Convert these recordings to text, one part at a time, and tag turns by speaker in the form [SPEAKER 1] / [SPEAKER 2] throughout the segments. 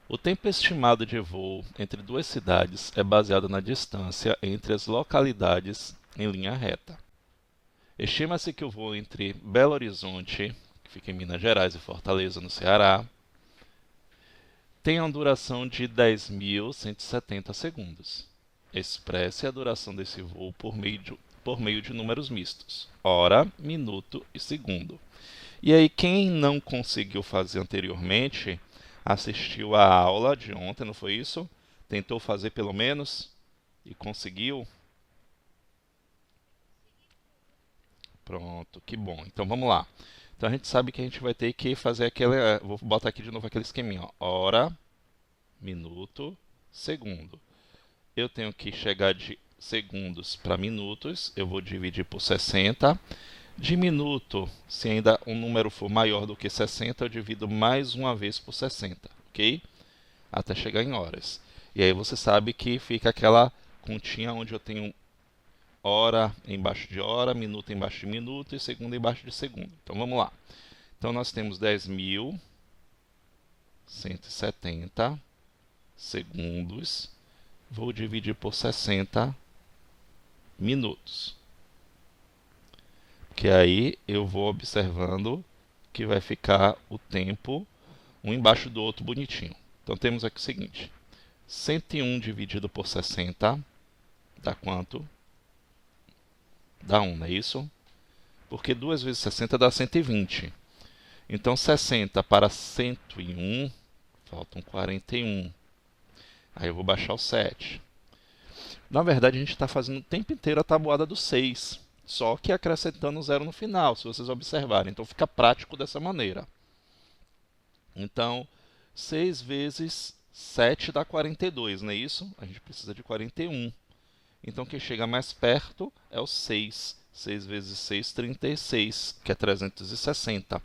[SPEAKER 1] O tempo estimado de voo entre duas cidades é baseado na distância entre as localidades em linha reta. Estima-se que o voo entre Belo Horizonte, que fica em Minas Gerais, e Fortaleza, no Ceará, tenha uma duração de 10.170 segundos. Expresse a duração desse voo por meio de números mistos: hora, minuto e segundo. E aí, quem não conseguiu fazer anteriormente, assistiu a aula de ontem, não foi isso? Tentou fazer pelo menos e conseguiu? Pronto, que bom. Então vamos lá. Então a gente sabe que a gente vai ter que fazer aquele. Vou botar aqui de novo aquele esqueminha, ó. Hora, minuto, segundo. Eu tenho que chegar de segundos para minutos. Eu vou dividir por 60. De minuto, se ainda um número for maior do que 60, eu divido mais uma vez por 60, ok? Até chegar em horas. E aí você sabe que fica aquela continha onde eu tenho hora embaixo de hora, minuto embaixo de minuto e segundo embaixo de segundo. Então vamos lá. Então nós temos 10.170 segundos. Vou dividir por 60 minutos. Que aí eu vou observando que vai ficar o tempo um embaixo do outro bonitinho. Então temos aqui o seguinte: 101 dividido por 60 dá quanto? Dá 1, não é isso? Porque 2 vezes 60 dá 120. Então 60 para 101, faltam 41. Aí eu vou baixar o 7. Na verdade, a gente está fazendo o tempo inteiro a tabuada do 6, só que acrescentando 0 no final, se vocês observarem. Então fica prático dessa maneira. Então, 6 vezes 7 dá 42, não é isso? A gente precisa de 41. Então, quem chega mais perto é o 6. 6 vezes 6, 36, que é 360.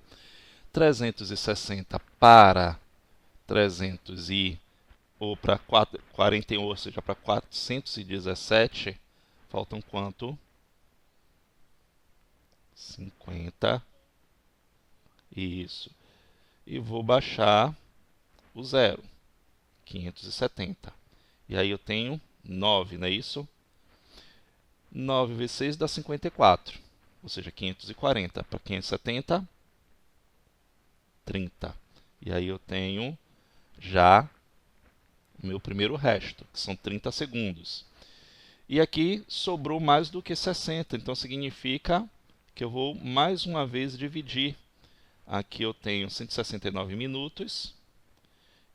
[SPEAKER 1] 360 para 300 ou para 41, ou seja, para 417, faltam quanto? 50. Isso. E vou baixar o zero, 570. E aí eu tenho 9, não é isso? 9 vezes 6 dá 54, ou seja, 540. Para 570, 30. E aí eu tenho já o meu primeiro resto, que são 30 segundos. E aqui sobrou mais do que 60, então significa que eu vou mais uma vez dividir. Aqui eu tenho 169 minutos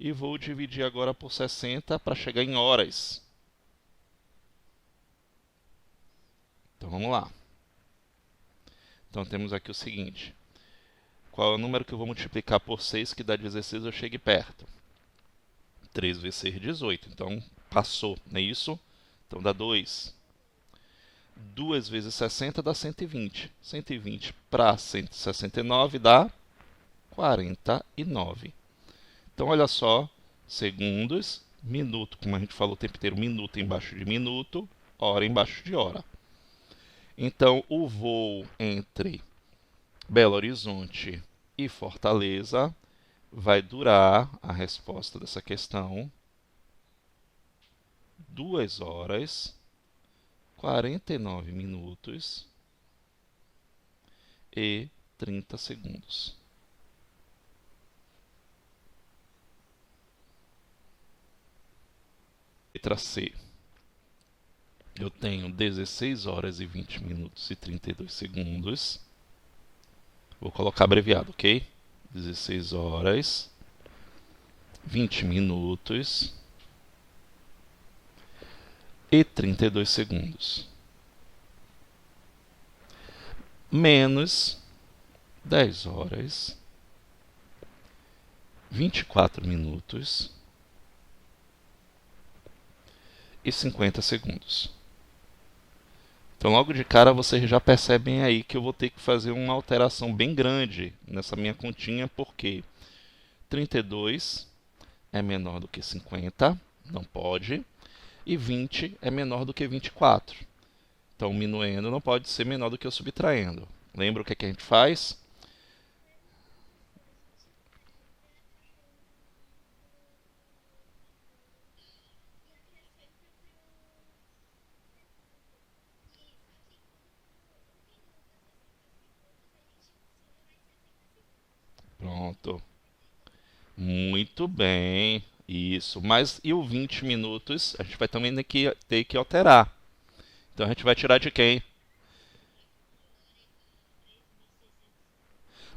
[SPEAKER 1] e vou dividir agora por 60 para chegar em horas. Então vamos lá. Então temos aqui o seguinte: qual é o número que eu vou multiplicar por 6 que dá 16 eu chegue perto? 3 vezes 6, 18. Então passou, não é isso? Então dá 2. 2 vezes 60 dá 120. 120 para 169 dá 49. Então olha só, segundos, minuto, como a gente falou o tempo inteiro, minuto embaixo de minuto, hora embaixo de hora. Então o voo entre Belo Horizonte e Fortaleza vai durar, a resposta dessa questão, 2 horas, 49 minutos e 30 segundos. Letra C. Eu tenho 16 horas e 20 minutos e 32 segundos. Vou colocar abreviado, ok? 16 horas, 20 minutos e 32 segundos. Menos 10 horas, 24 minutos e 50 segundos. Então, logo de cara, vocês já percebem aí que eu vou ter que fazer uma alteração bem grande nessa minha continha, porque 32 é menor do que 50, não pode, e 20 é menor do que 24. Então, o minuendo não pode ser menor do que o subtraindo. Lembra o que, é que a gente faz? Pronto. Muito bem. Isso. Mas e o 20 minutos? A gente vai também ter que alterar. Então a gente vai tirar de quem?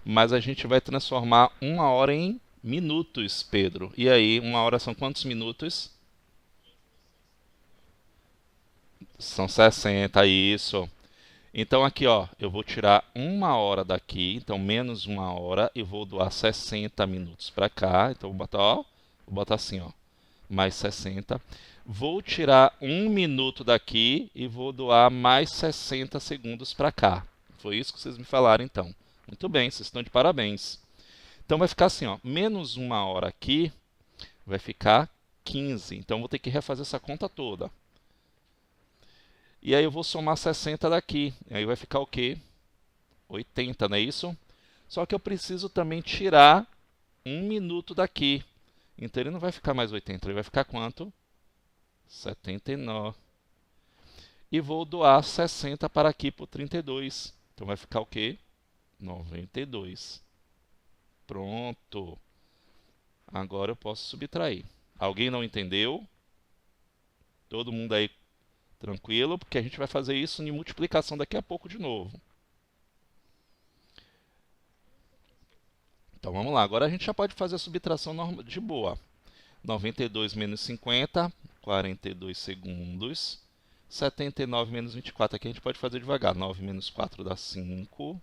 [SPEAKER 1] Mas a gente vai transformar uma hora em minutos, Pedro. E aí, uma hora são quantos minutos? São 60, isso. Então aqui, ó, eu vou tirar uma hora daqui, então menos uma hora, e vou doar 60 minutos para cá. Então vou botar assim, ó, mais 60. Vou tirar um minuto daqui e vou doar mais 60 segundos para cá. Foi isso que vocês me falaram, então. Muito bem, vocês estão de parabéns. Então vai ficar assim, ó, menos uma hora aqui vai ficar 15. Então vou ter que refazer essa conta toda. E aí eu vou somar 60 daqui. E aí vai ficar o quê? 80, não é isso? Só que eu preciso também tirar um minuto daqui. Então ele não vai ficar mais 80, ele vai ficar quanto? 79. E vou doar 60 para aqui por 32. Então vai ficar o quê? 92. Pronto. Agora eu posso subtrair. Alguém não entendeu? Todo mundo aí tranquilo? Porque a gente vai fazer isso em multiplicação daqui a pouco de novo. Então vamos lá. Agora a gente já pode fazer a subtração de boa. 92 menos 50, 42 segundos. 79 menos 24. Aqui a gente pode fazer devagar. 9 menos 4 dá 5.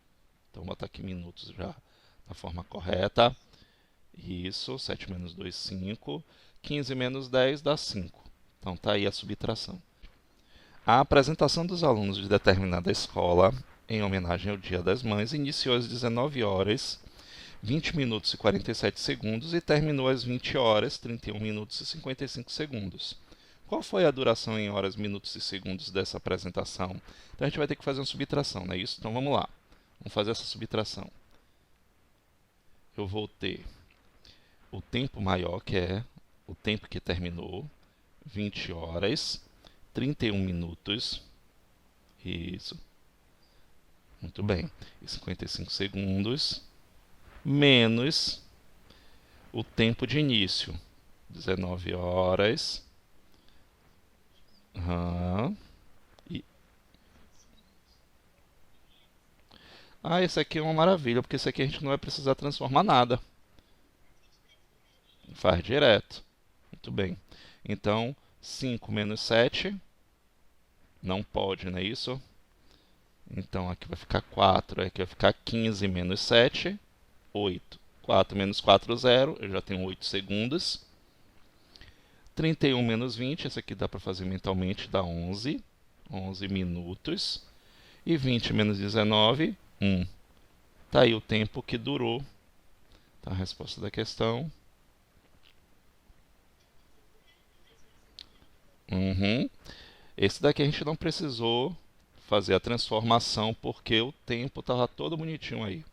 [SPEAKER 1] Então vou botar aqui minutos já da forma correta. Isso, 7 menos 2, 5. 15 menos 10 dá 5. Então tá aí a subtração. A apresentação dos alunos de determinada escola, em homenagem ao Dia das Mães, iniciou às 19 horas, 20 minutos e 47 segundos e terminou às 20 horas, 31 minutos e 55 segundos. Qual foi a duração em horas, minutos e segundos dessa apresentação? Então a gente vai ter que fazer uma subtração, não é isso? Então vamos lá. Vamos fazer essa subtração. Eu vou ter o tempo maior, que é o tempo que terminou, 20 horas, 31 minutos, isso, muito bem, e 55 segundos, menos o tempo de início, 19 horas, e... esse aqui é uma maravilha, porque esse aqui a gente não vai precisar transformar nada, faz direto, muito bem, então 5 menos 7, não pode, não é isso? Então aqui vai ficar 4, aqui vai ficar 15 menos 7, 8. 4 menos 4, 0, eu já tenho 8 segundos. 31 menos 20, esse aqui dá para fazer mentalmente, dá 11. 11 minutos. E 20 menos 19, 1. Está aí o tempo que durou. Tá a resposta da questão. Esse daqui a gente não precisou fazer a transformação porque o tempo estava todo bonitinho aí.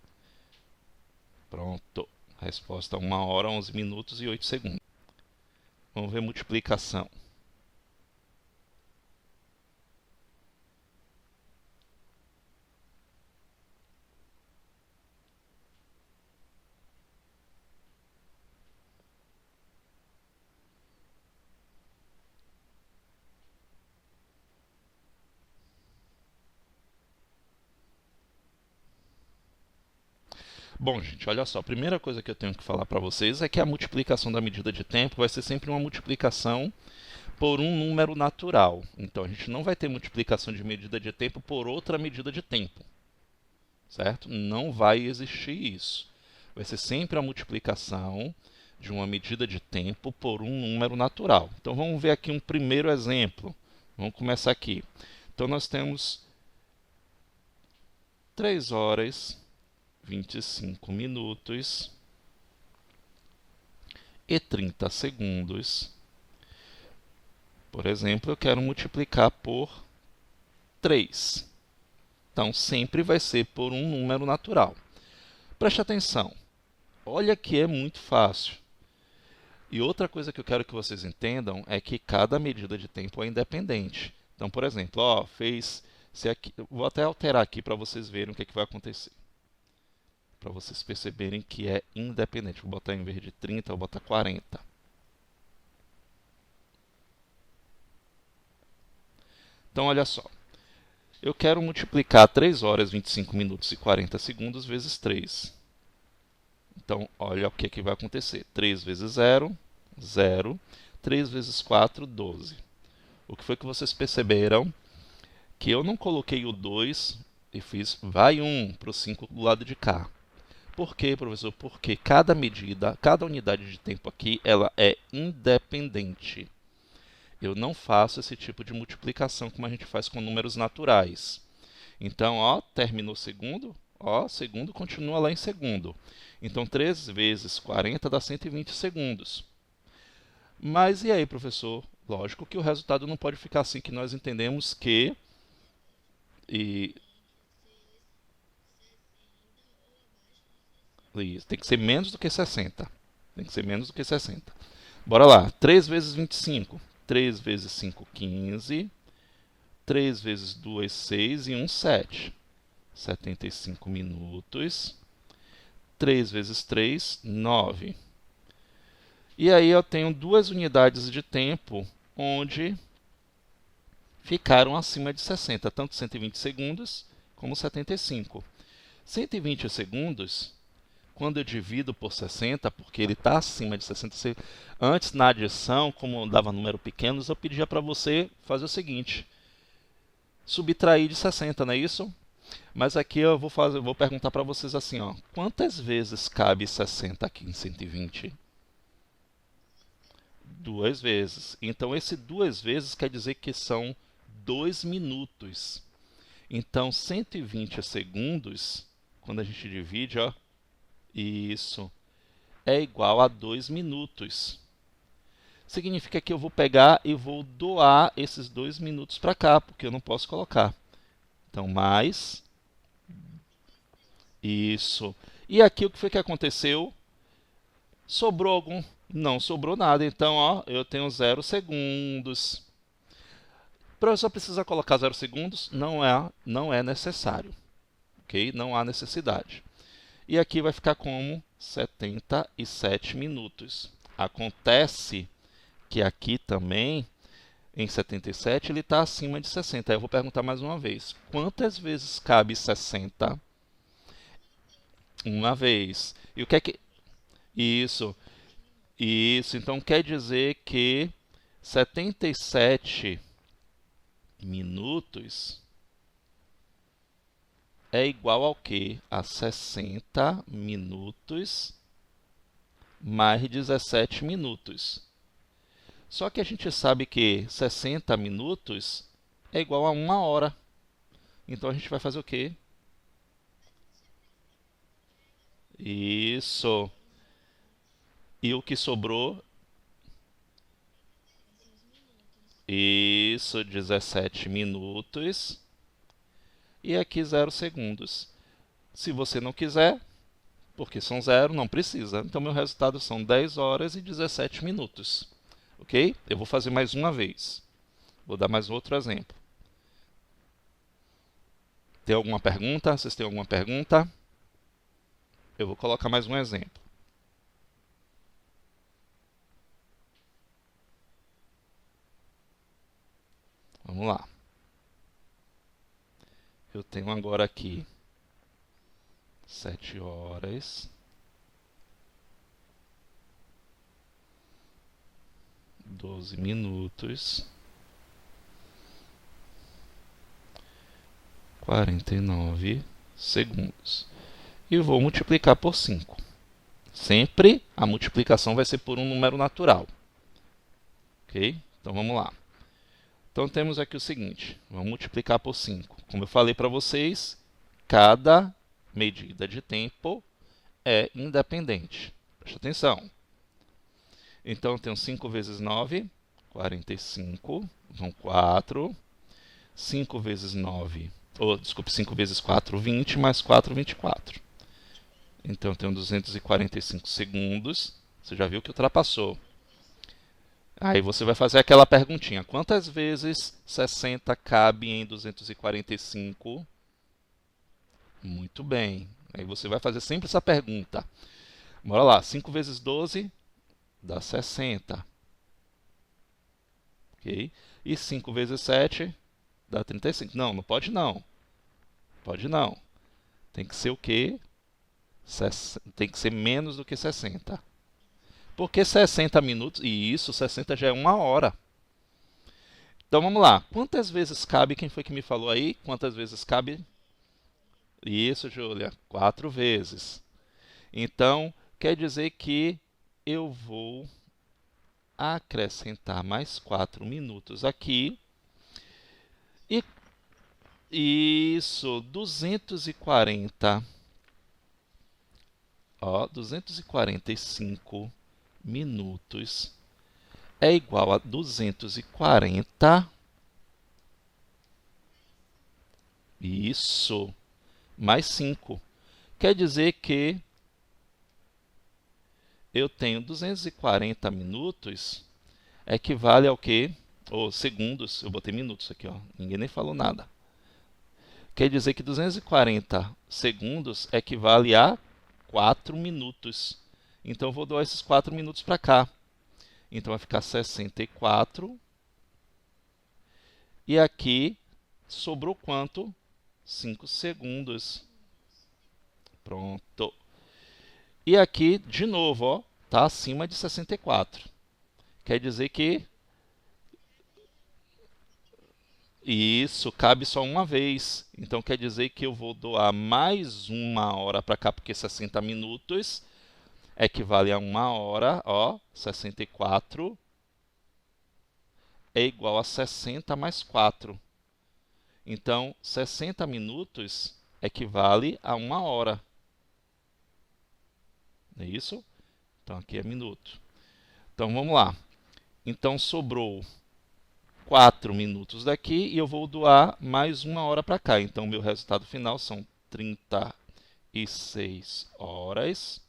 [SPEAKER 1] Pronto. Resposta 1 hora, 11 minutos e 8 segundos. Vamos ver multiplicação. Bom, gente, olha só. A primeira coisa que eu tenho que falar para vocês é que a multiplicação da medida de tempo vai ser sempre uma multiplicação por um número natural. Então, a gente não vai ter multiplicação de medida de tempo por outra medida de tempo. Certo? Não vai existir isso. Vai ser sempre a multiplicação de uma medida de tempo por um número natural. Então, vamos ver aqui um primeiro exemplo. Vamos começar aqui. Então, nós temos 3 horas, 25 minutos e 30 segundos. Por exemplo, eu quero multiplicar por 3. Então, sempre vai ser por um número natural. Preste atenção. Olha que é muito fácil. E outra coisa que eu quero que vocês entendam é que cada medida de tempo é independente. Então, por exemplo, vou até alterar aqui para vocês verem o que vai acontecer. para vocês perceberem que é independente. Vou botar em vez de 30, vou botar 40. Então, olha só. Eu quero multiplicar 3 horas, 25 minutos e 40 segundos vezes 3. Então, olha o que, que vai acontecer. 3 vezes 0, 0. 3 vezes 4, 12. O que foi que vocês perceberam? Que eu não coloquei o 2 e fiz vai 1 para o 5 do lado de cá. Por quê, professor? Porque cada medida, cada unidade de tempo aqui, ela é independente. Eu não faço esse tipo de multiplicação como a gente faz com números naturais. Então, ó, terminou segundo, ó, segundo continua lá em segundo. Então, 3 vezes 40 dá 120 segundos. Mas e aí, professor? Lógico que o resultado não pode ficar assim, que nós entendemos que... Isso, tem que ser menos do que 60. Tem que ser menos do que 60. Bora lá. 3 vezes 25. 3 vezes 5, 15. 3 vezes 2, 6 e 1, 7. 75 minutos. 3 vezes 3, 9. E aí eu tenho duas unidades de tempo onde ficaram acima de 60, tanto 120 segundos como 75. 120 segundos, quando eu divido por 60, porque ele está acima de 60, antes na adição, como dava número pequenos, eu pedia para você fazer o seguinte, subtrair de 60, não é isso? Mas aqui eu vou perguntar para vocês assim, ó, quantas vezes cabe 60 aqui em 120? 2 vezes. Então, esse 2 vezes quer dizer que são 2 minutos. Então, 120 segundos, quando a gente divide, ó, isso, é igual a 2 minutos. Significa que eu vou pegar e vou doar esses 2 minutos para cá, porque eu não posso colocar. Então, mais. Isso. E aqui o que foi que aconteceu? Sobrou algum? Não sobrou nada. Então, ó, eu tenho 0 segundos. O professor precisa colocar 0 segundos? Não é necessário. Ok? Não há necessidade. E aqui vai ficar como 77 minutos. Acontece que aqui também, em 77, ele está acima de 60. Aí eu vou perguntar mais uma vez. Quantas vezes cabe 60? Uma vez. E o que é que... Isso. Isso. Então quer dizer que 77 minutos é igual ao quê? A 60 minutos mais 17 minutos. Só que a gente sabe que 60 minutos é igual a 1 hora. Então a gente vai fazer o quê? Isso. E o que sobrou? Isso, 17 minutos. E aqui 0 segundos. Se você não quiser, porque são 0, não precisa. Então, meu resultado são 10 horas e 17 minutos. Ok? Eu vou fazer mais uma vez. Vou dar mais outro exemplo. Tem alguma pergunta? Vocês têm alguma pergunta? Eu vou colocar mais um exemplo. Vamos lá. Eu tenho agora aqui 7 horas, 12 minutos, 49 segundos. E vou multiplicar por 5. Sempre a multiplicação vai ser por um número natural. Ok? Então vamos lá. Então temos aqui o seguinte, vamos multiplicar por 5. Como eu falei para vocês, cada medida de tempo é independente. Preste atenção. Então eu tenho 5 vezes 9, 45, vão 4. 5 vezes 9, desculpe, 5 vezes 4, 20, mais 4, 24. Então eu tenho 245 segundos. Você já viu que ultrapassou. Aí você vai fazer aquela perguntinha. Quantas vezes 60 cabe em 245? Muito bem. Aí você vai fazer sempre essa pergunta. Bora lá, 5 vezes 12 dá 60. Ok? E 5 vezes 7 dá 35. Não, não pode não. Pode não. Tem que ser o quê? Tem que ser menos do que 60. Porque 60 minutos, e isso, 60 já é 1 hora. Então vamos lá. Quantas vezes cabe? Quem foi que me falou aí? Quantas vezes cabe? Isso, Júlia. 4 vezes. Então, quer dizer que eu vou acrescentar mais 4 minutos aqui. E isso, 240. Ó, 245 minutos é igual a 240. Isso, mais 5. Quer dizer que eu tenho 240 minutos, equivale ao quê? Ou segundos, eu botei minutos aqui, ó. Ninguém nem falou nada. Quer dizer que 240 segundos equivale a 4 minutos. Então eu vou doar esses 4 minutos para cá. Então vai ficar 64. E aqui sobrou quanto? 5 segundos. Pronto. E aqui, de novo, ó, tá acima de 64. Quer dizer que isso cabe só uma vez. Então quer dizer que eu vou doar mais 1 hora para cá, porque 60 minutos equivale a 1 hora. Ó, 64 é igual a 60 mais 4. Então, 60 minutos equivale a 1 hora. Não é isso? Então, aqui é minuto. Então, vamos lá. Então, sobrou 4 minutos daqui e eu vou doar mais 1 hora para cá. Então, meu resultado final são 36 horas,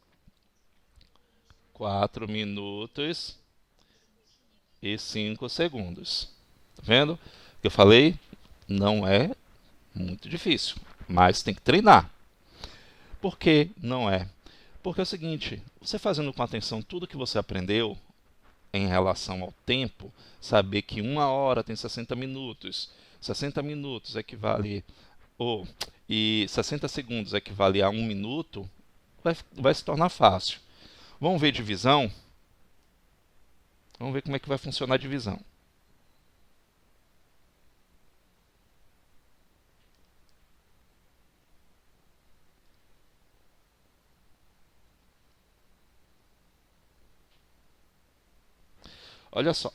[SPEAKER 1] 4 minutos e 5 segundos. Tá vendo? O que eu falei não é muito difícil, mas tem que treinar. Por que não é? Porque é o seguinte, você fazendo com atenção tudo que você aprendeu em relação ao tempo, saber que 1 hora tem 60 minutos, 60 minutos equivale, e 60 segundos equivale a 1 minuto, vai se tornar fácil. Vamos ver divisão? Vamos ver como é que vai funcionar a divisão. Olha só.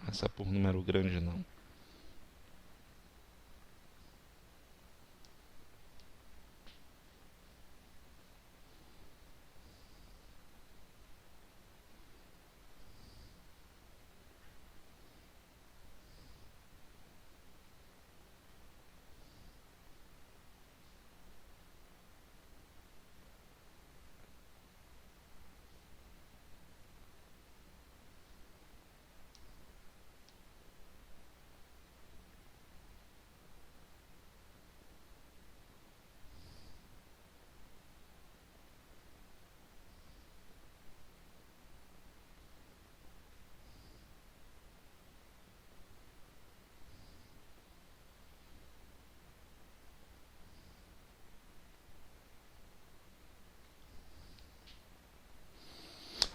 [SPEAKER 1] Começar por número grande não.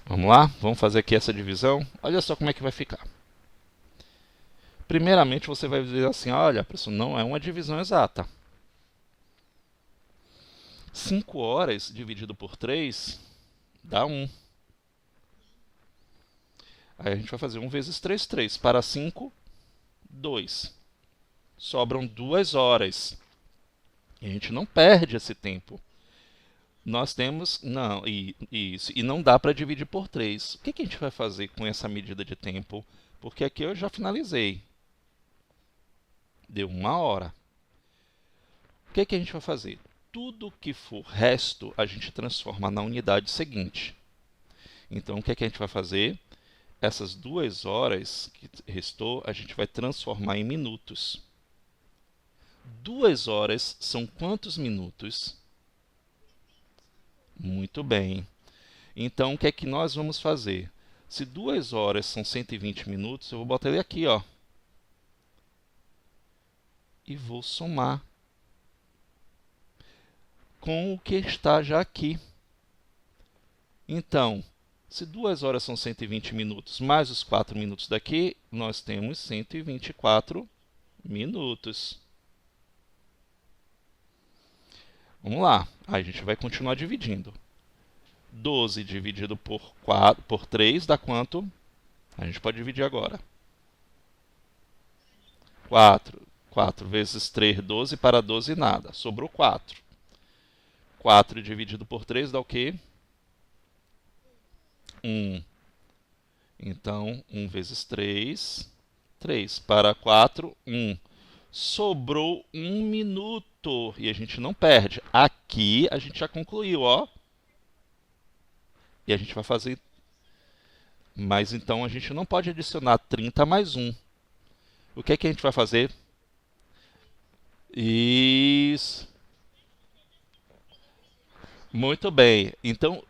[SPEAKER 1] Vamos lá? Vamos fazer aqui essa divisão. Olha só como é que vai ficar. Primeiramente, você vai dizer assim, olha, professor, não é uma divisão exata. 5 horas dividido por 3 dá 1. Aí a gente vai fazer 1 vezes 3, 3. Para 5, 2. Sobram 2 horas. E a gente não perde esse tempo. Nós temos... Não, isso. E não dá para dividir por 3. O que a gente vai fazer com essa medida de tempo? Porque aqui eu já finalizei. Deu 1 hora. O que a gente vai fazer? Tudo que for resto, a gente transforma na unidade seguinte. Então, o que a gente vai fazer? Essas 2 horas que restou, a gente vai transformar em minutos. 2 horas são quantos minutos? Muito bem. Então, o que nós vamos fazer? Se 2 horas são 120 minutos, eu vou botar ele aqui, ó. E vou somar com o que está já aqui. Então, se 2 horas são 120 minutos, mais os 4 minutos daqui, nós temos 124 minutos. Vamos lá, aí a gente vai continuar dividindo. 12 dividido por 3 dá quanto? A gente pode dividir agora. 4. 4 vezes 3, 12. Para 12, nada. Sobrou 4. 4 dividido por 3 dá o quê? 1. Então, 1 vezes 3. 3. Para 4, 1. Sobrou 1 minuto. E a gente não perde. Aqui a gente já concluiu, ó. E a gente vai fazer... Mas então a gente não pode adicionar 30 mais 1. O que a gente vai fazer? Isso. Muito bem. Então,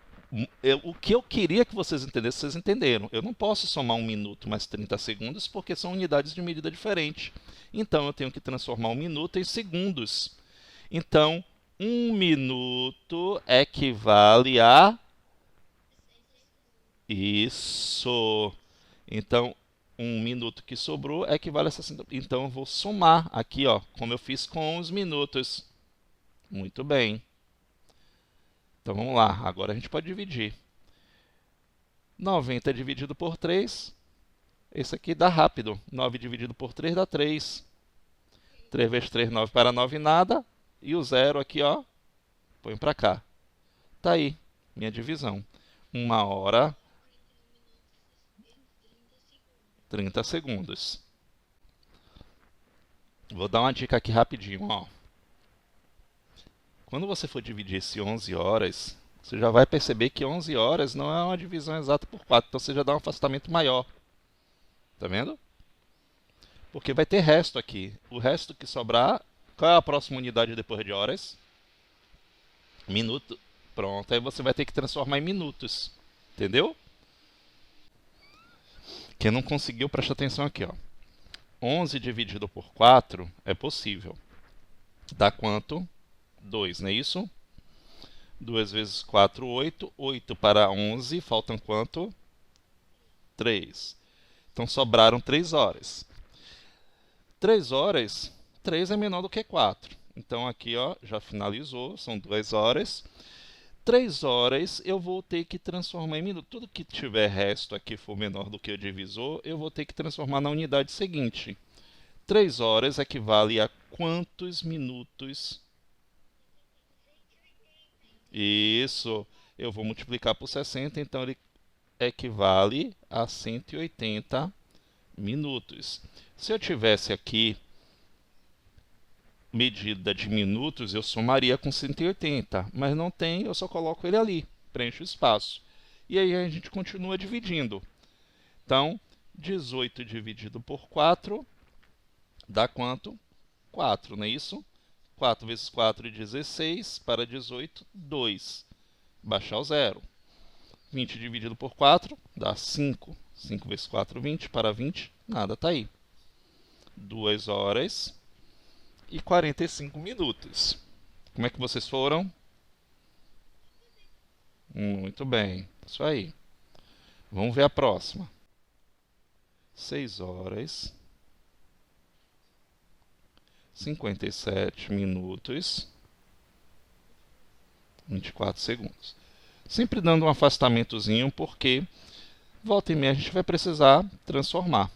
[SPEAKER 1] o que eu queria que vocês entendessem, vocês entenderam. Eu não posso somar 1 minuto mais 30 segundos porque são unidades de medida diferentes. Então, eu tenho que transformar 1 minuto em segundos. Então, 1 minuto equivale a... Isso. Então, 1 minuto que sobrou equivale a 60. Então, eu vou somar aqui, ó, como eu fiz com os minutos. Muito bem. Então, vamos lá. Agora a gente pode dividir. 90 dividido por 3. Esse aqui dá rápido. 9 dividido por 3 dá 3. 3 vezes 3, 9 para 9, nada. E o 0 aqui, ó, põe para cá. Tá aí, minha divisão. 1 hora, 30 segundos. Vou dar uma dica aqui rapidinho, ó. Quando você for dividir esse 11 horas, você já vai perceber que 11 horas não é uma divisão exata por 4. Então você já dá um afastamento maior. Tá vendo? Porque vai ter resto aqui. O resto que sobrar, qual é a próxima unidade depois de horas? Minuto. Pronto, aí você vai ter que transformar em minutos. Entendeu? Quem não conseguiu, presta atenção aqui, ó. 11 dividido por 4 é possível. Dá quanto? 2, não é isso? 2 vezes 4, 8. 8 para 11, faltam quanto? 3. Então sobraram 3 horas. 3 horas, 3 é menor do que 4. Então aqui, ó, já finalizou, são 2 horas. 3 horas eu vou ter que transformar em minuto. Tudo que tiver resto aqui for menor do que o divisor, eu vou ter que transformar na unidade seguinte. 3 horas equivale a quantos minutos? Isso, eu vou multiplicar por 60, então ele equivale a 180 minutos. Se eu tivesse aqui medida de minutos, eu somaria com 180, mas não tem, eu só coloco ele ali, preencho o espaço. E aí a gente continua dividindo. Então, 18 dividido por 4 dá quanto? 4, não é isso? 4 vezes 4, 16, para 18, 2. Baixar o zero. 20 dividido por 4 dá 5. 5 vezes 4, 20, para 20, nada, tá aí. 2 horas e 45 minutos. Como é que vocês foram? Muito bem, isso aí. Vamos ver a próxima. 6 horas, 57 minutos, 24 segundos. Sempre dando um afastamentozinho, porque volta e meia a gente vai precisar transformar.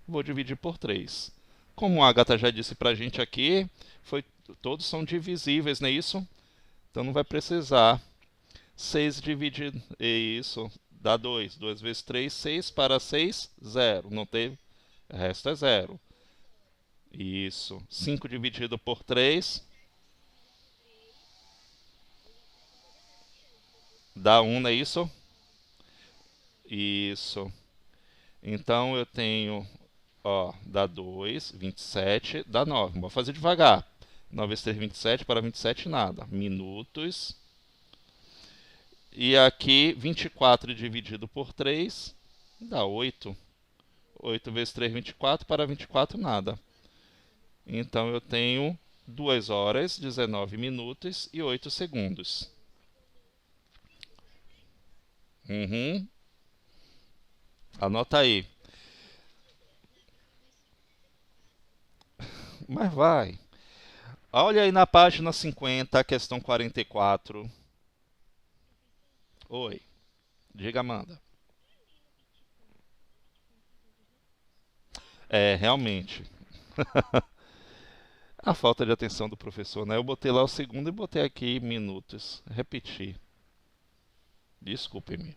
[SPEAKER 1] Vou dividir por 3. Como a Agatha já disse pra gente aqui, todos são divisíveis, não é isso? Então não vai precisar. 6 dividido... Isso, dá 2. 2 vezes 3, 6. Para 6, 0. Não teve? O resto é 0. Isso. 5 dividido por 3 dá 1, não é isso? Isso. Então eu tenho, ó, dá 2, 27, dá 9. Vou fazer devagar. 9 vezes 3, 27, para 27 nada. Minutos. E aqui, 24 dividido por 3 dá 8. 8 vezes 3, 24, para 24 nada. Então eu tenho 2 horas, 19 minutos e 8 segundos. Uhum. Anota aí. Mas vai. Olha aí na página 50, questão 44. Oi. Diga, Amanda. É, realmente. A falta de atenção do professor, né? Eu botei lá o segundo e botei aqui minutos. Repeti. Desculpe-me.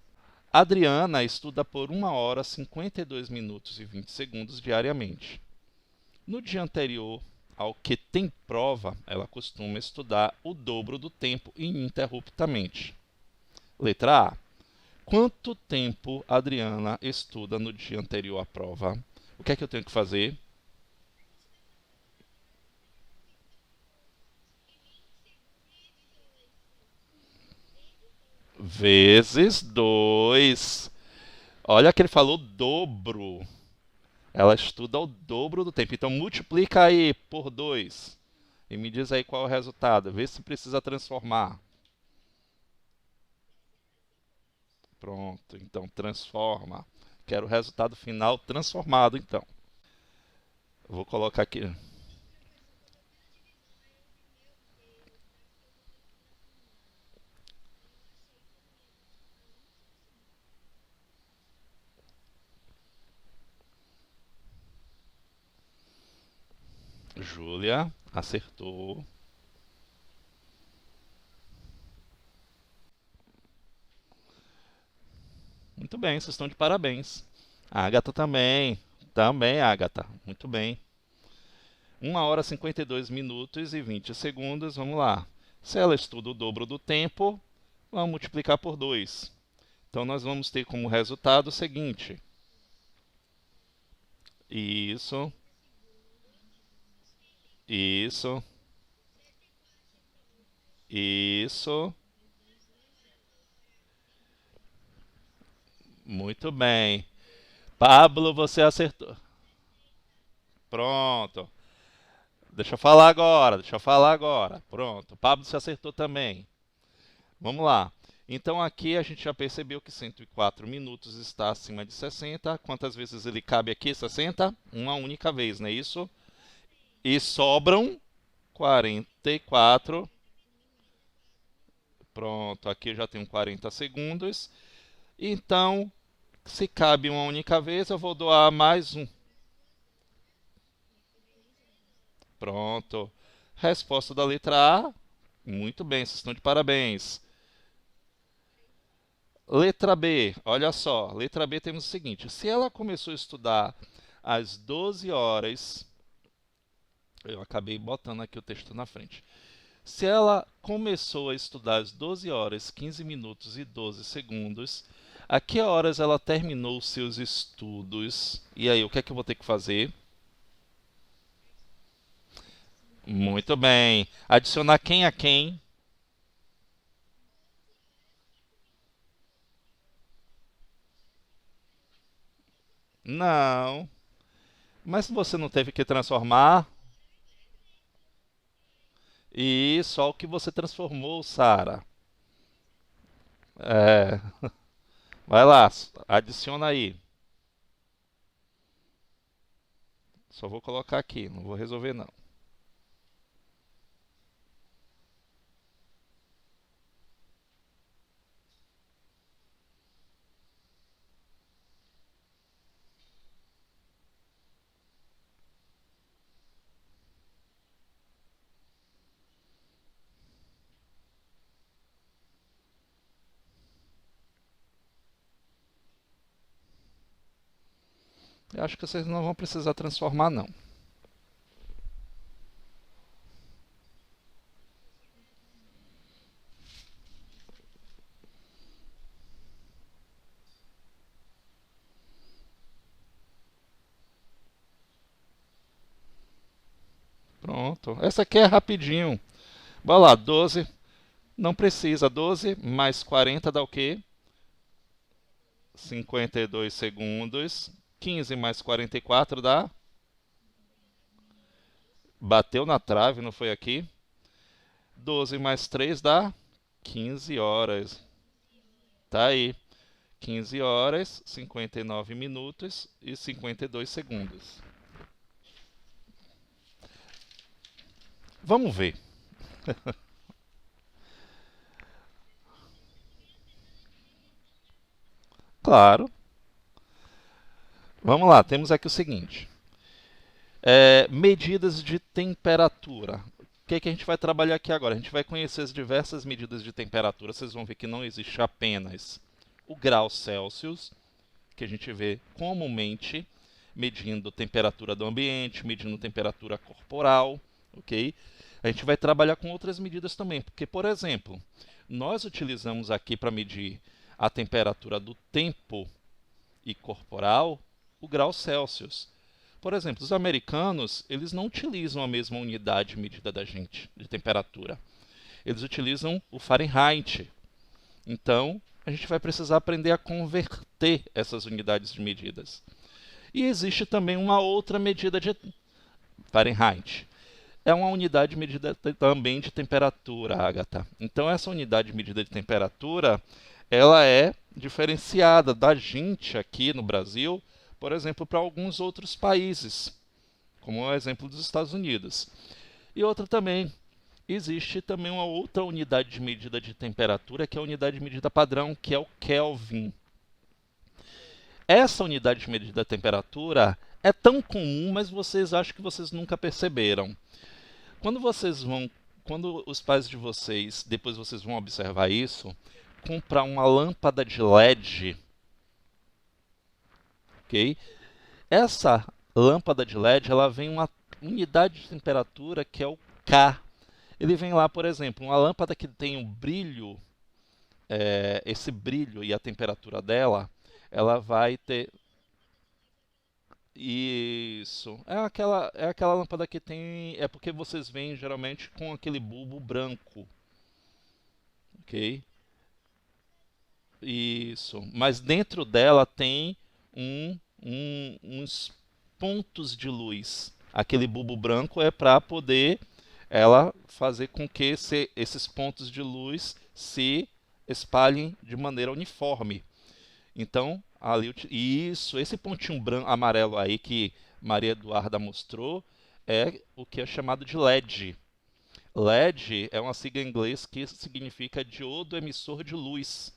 [SPEAKER 1] Adriana estuda por 1 hora, 52 minutos e 20 segundos diariamente. No dia anterior ao que tem prova, ela costuma estudar o dobro do tempo ininterruptamente. Letra A. Quanto tempo Adriana estuda no dia anterior à prova? O que é que eu tenho que fazer? Vezes 2. Olha que ele falou dobro. Ela estuda o dobro do tempo. Então multiplica aí por 2 e me diz aí qual é o resultado. Vê se precisa transformar. Pronto, então transforma. Quero o resultado final transformado, então. Vou colocar aqui. Júlia acertou. Muito bem, vocês estão de parabéns. A Agatha também. Também, Agatha. Muito bem. 1 hora, 52 minutos e 20 segundos. Vamos lá. Se ela estuda o dobro do tempo, vamos multiplicar por 2. Então nós vamos ter como resultado o seguinte. Isso, isso, isso. Muito bem. Pablo, você acertou. Pronto. Deixa eu falar agora, deixa eu falar agora. Pronto. Pablo, você acertou também. Vamos lá. Então aqui a gente já percebeu que 104 minutos está acima de 60. Quantas vezes ele cabe aqui? 60? Uma única vez, não é isso? E sobram 44. Pronto, aqui eu já tenho 40 segundos. Então, se cabe uma única vez, eu vou doar mais um. Pronto. Resposta da letra A. Muito bem, vocês estão de parabéns. Letra B, olha só. Letra B temos o seguinte: se ela começou a estudar às 12 horas. Eu acabei botando aqui o texto na frente. Se ela começou a estudar às 12 horas, 15 minutos e 12 segundos, a que horas ela terminou seus estudos? E aí, o que é que eu vou ter que fazer? Muito bem. Adicionar quem a quem? Não. Mas você não teve que transformar? E só o que você transformou, Sara. É. Vai lá, adiciona aí. Só vou colocar aqui, não vou resolver não. Eu acho que vocês não vão precisar transformar não. Pronto. Essa aqui é rapidinho. Bora lá, 12. Não precisa. 12 mais 40 dá o quê? 52 segundos. 15 mais 44 dá? Bateu na trave, não foi aqui? 12 mais 3 dá? 15 horas. Tá aí. 15 horas, 59 minutos e 52 segundos. Vamos ver. Claro. Vamos lá, temos aqui o seguinte. Medidas de temperatura. O que a gente vai trabalhar aqui agora? A gente vai conhecer as diversas medidas de temperatura. Vocês vão ver que não existe apenas o grau Celsius, que a gente vê comumente medindo temperatura do ambiente, medindo temperatura corporal, ok? A gente vai trabalhar com outras medidas também, porque, por exemplo, nós utilizamos aqui para medir a temperatura do tempo e corporal o grau Celsius. Por exemplo, os americanos, eles não utilizam a mesma unidade de medida da gente, de temperatura. Eles utilizam o Fahrenheit. Então, a gente vai precisar aprender a converter essas unidades de medidas. E existe também uma outra medida de Fahrenheit. É uma unidade de medida também de temperatura, Agatha. Então, essa unidade de medida de temperatura, ela é diferenciada da gente aqui no Brasil, por exemplo, para alguns outros países, como o exemplo dos Estados Unidos. E outra também, existe também uma outra unidade de medida de temperatura, que é a unidade de medida padrão, que é o Kelvin. Essa unidade de medida da temperatura é tão comum, mas vocês acham que vocês nunca perceberam. Quando os pais de vocês, depois vocês vão observar isso, comprar uma lâmpada de LED, ok? Essa lâmpada de LED, ela vem uma unidade de temperatura que é o K. Ele vem lá, por exemplo, uma lâmpada que tem um brilho, esse brilho e a temperatura dela, ela vai ter... Isso. É aquela lâmpada que tem... É porque vocês veem geralmente com aquele bulbo branco. Ok? Isso. Mas dentro dela tem uns pontos de luz. Aquele bulbo branco é para poder ela fazer com que esses pontos de luz se espalhem de maneira uniforme. Então, ali, isso, esse pontinho branco, amarelo aí que Maria Eduarda mostrou é o que é chamado de LED. LED é uma sigla em inglês que significa diodo emissor de luz.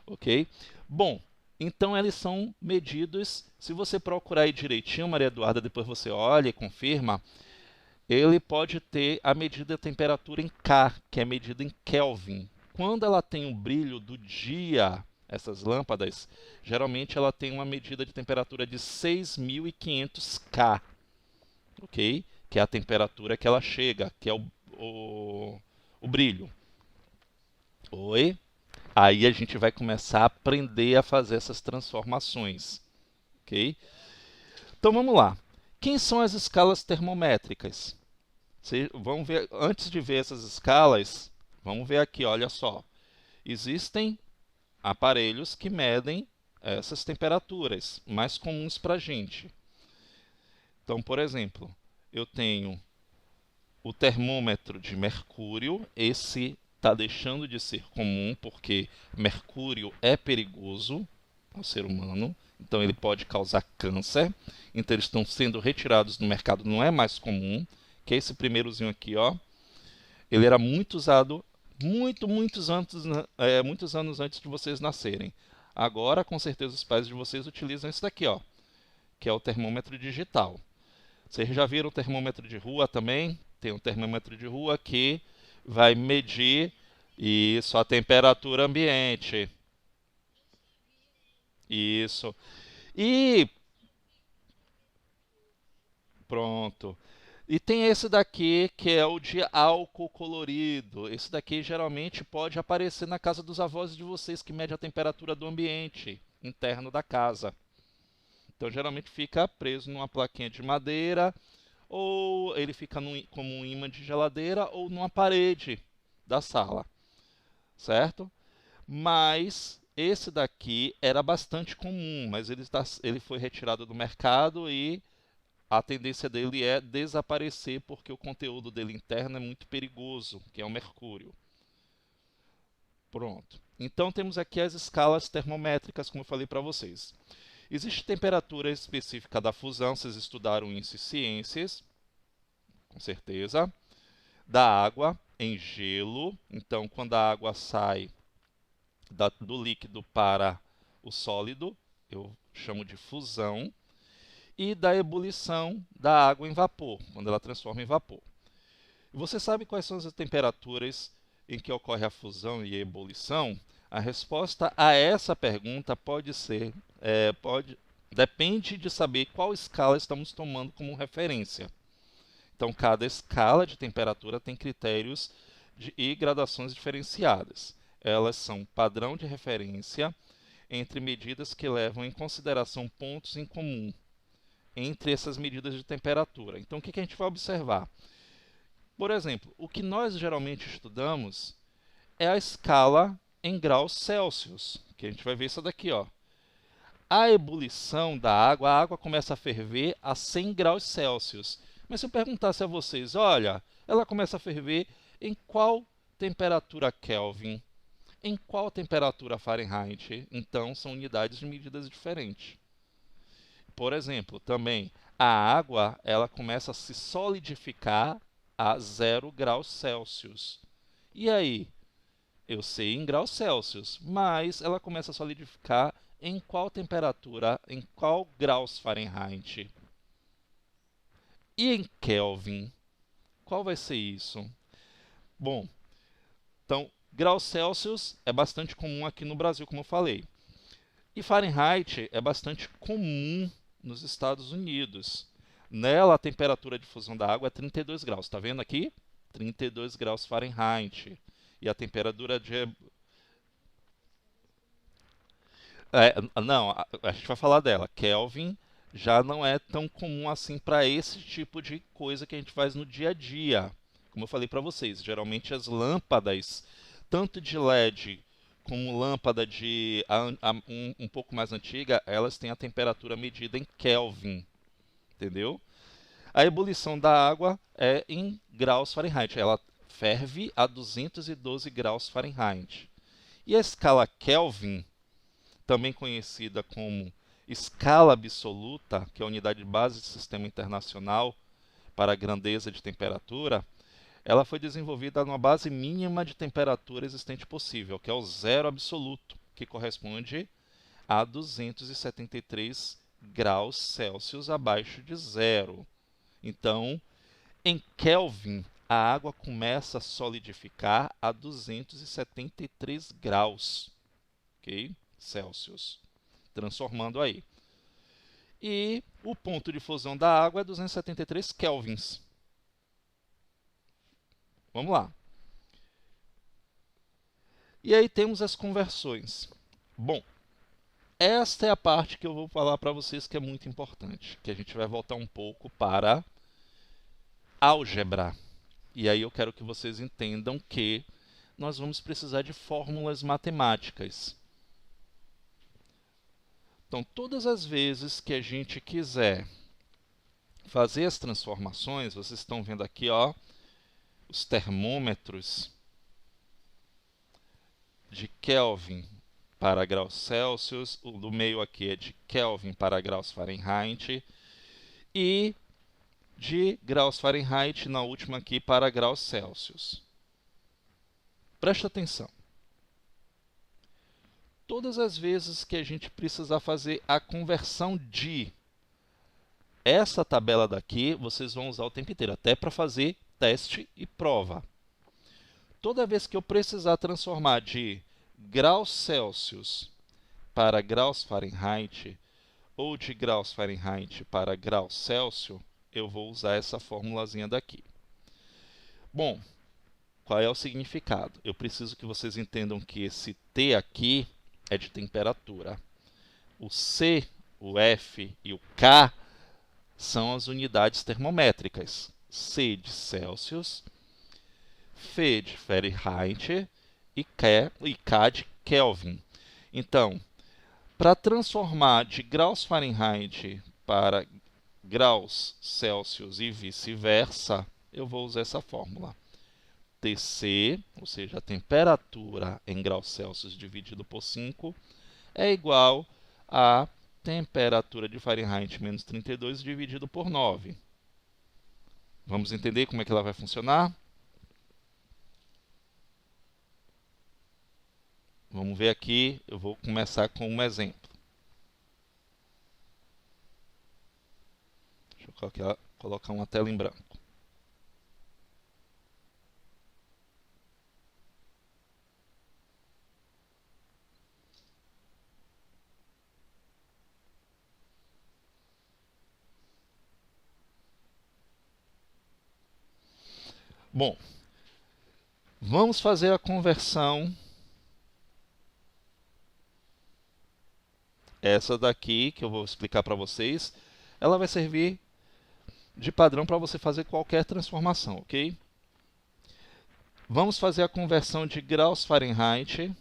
[SPEAKER 1] Ok? Bom, então eles são medidos, se você procurar aí direitinho, Maria Eduarda, depois você olha e confirma, ele pode ter a medida da temperatura em K, que é medida em Kelvin. Quando ela tem um brilho do dia, essas lâmpadas, geralmente ela tem uma medida de temperatura de 6.500 K, ok? Que é a temperatura que ela chega, que é o brilho. Oi? Aí a gente vai começar a aprender a fazer essas transformações, ok? Então vamos lá. Quem são as escalas termométricas? Vamos ver, antes de ver essas escalas, vamos ver aqui, olha só. Existem aparelhos que medem essas temperaturas, mais comuns para a gente. Então, por exemplo, eu tenho o termômetro de mercúrio, esse está deixando de ser comum porque mercúrio é perigoso ao ser humano, então ele pode causar câncer, então eles estão sendo retirados do mercado, não é mais comum, que é esse primeirozinho aqui, ó. Ele era muito usado muitos anos antes de vocês nascerem. Agora, com certeza, os pais de vocês utilizam esse daqui, ó, que é o termômetro digital. Vocês já viram o termômetro de rua também? Tem um termômetro de rua que vai medir isso, a temperatura ambiente. Isso. E pronto. E tem esse daqui que é o de álcool colorido. Esse daqui geralmente pode aparecer na casa dos avós de vocês, que mede a temperatura do ambiente interno da casa. Então geralmente fica preso numa plaquinha de madeira ou ele fica como um ímã de geladeira ou numa parede da sala, certo? Mas esse daqui era bastante comum, mas ele foi retirado do mercado e a tendência dele é desaparecer porque o conteúdo dele interno é muito perigoso, que é o mercúrio. Pronto. Então temos aqui as escalas termométricas, como eu falei para vocês. Existe temperatura específica da fusão, vocês estudaram isso em ciências, com certeza. Da água em gelo, então quando a água sai do líquido para o sólido, eu chamo de fusão. E da ebulição da água em vapor, quando ela transforma em vapor. E você sabe quais são as temperaturas em que ocorre a fusão e a ebulição? A resposta a essa pergunta depende de saber qual escala estamos tomando como referência. Então, cada escala de temperatura tem critérios e gradações diferenciadas. Elas são padrão de referência entre medidas que levam em consideração pontos em comum entre essas medidas de temperatura. Então, o que a gente vai observar? Por exemplo, o que nós geralmente estudamos é a escala em graus Celsius, que a gente vai ver isso daqui, ó. A ebulição da água, a água começa a ferver a 100 graus Celsius. Mas se eu perguntasse a vocês, olha, ela começa a ferver em qual temperatura Kelvin? Em qual temperatura Fahrenheit? Então, são unidades de medidas diferentes. Por exemplo, também a água ela começa a se solidificar a 0 graus Celsius. E aí? Eu sei em graus Celsius, mas ela começa a solidificar em qual temperatura, em qual graus Fahrenheit? E em Kelvin? Qual vai ser isso? Bom, então, graus Celsius é bastante comum aqui no Brasil, como eu falei. E Fahrenheit é bastante comum nos Estados Unidos. Nela, a temperatura de fusão da água é 32 graus. Está vendo aqui? 32 graus Fahrenheit. E a temperatura de... não, a gente vai falar dela. Kelvin já não é tão comum assim para esse tipo de coisa que a gente faz no dia a dia. Como eu falei para vocês, geralmente as lâmpadas, tanto de LED como lâmpada um pouco mais antiga, elas têm a temperatura medida em Kelvin, entendeu? A ebulição da água é em graus Fahrenheit, ela ferve a 212 graus Fahrenheit. E a escala Kelvin, também conhecida como escala absoluta, que é a unidade de base do sistema internacional para a grandeza de temperatura, ela foi desenvolvida numa base mínima de temperatura existente possível, que é o zero absoluto, que corresponde a 273 graus Celsius abaixo de zero. Então, em Kelvin, a água começa a solidificar a 273 graus, ok? Celsius, transformando aí. E o ponto de fusão da água é 273 kelvins. Vamos lá. E aí temos as conversões. Bom, esta é a parte que eu vou falar para vocês que é muito importante, que a gente vai voltar um pouco para álgebra. E aí eu quero que vocês entendam que nós vamos precisar de fórmulas matemáticas. Então, todas as vezes que a gente quiser fazer as transformações, vocês estão vendo aqui, ó, os termômetros de Kelvin para graus Celsius, o do meio aqui é de Kelvin para graus Fahrenheit, e de graus Fahrenheit na última aqui para graus Celsius. Presta atenção. Todas as vezes que a gente precisar fazer a conversão de essa tabela daqui, vocês vão usar o tempo inteiro, até para fazer teste e prova. Toda vez que eu precisar transformar de graus Celsius para graus Fahrenheit ou de graus Fahrenheit para graus Celsius, eu vou usar essa formulazinha daqui. Bom, qual é o significado? Eu preciso que vocês entendam que esse T aqui é de temperatura. O C, o F e o K são as unidades termométricas. C de Celsius, F de Fahrenheit e K de Kelvin. Então, para transformar de graus Fahrenheit para graus Celsius e vice-versa, eu vou usar essa fórmula. Tc, ou seja, a temperatura em graus Celsius dividido por 5, é igual a temperatura de Fahrenheit menos 32 dividido por 9. Vamos entender como é que ela vai funcionar? Vamos ver aqui, eu vou começar com um exemplo. Deixa eu colocar uma tela em branco. Bom, vamos fazer a conversão. Essa daqui, que eu vou explicar para vocês, ela vai servir de padrão para você fazer qualquer transformação, ok? Vamos fazer a conversão de graus Fahrenheit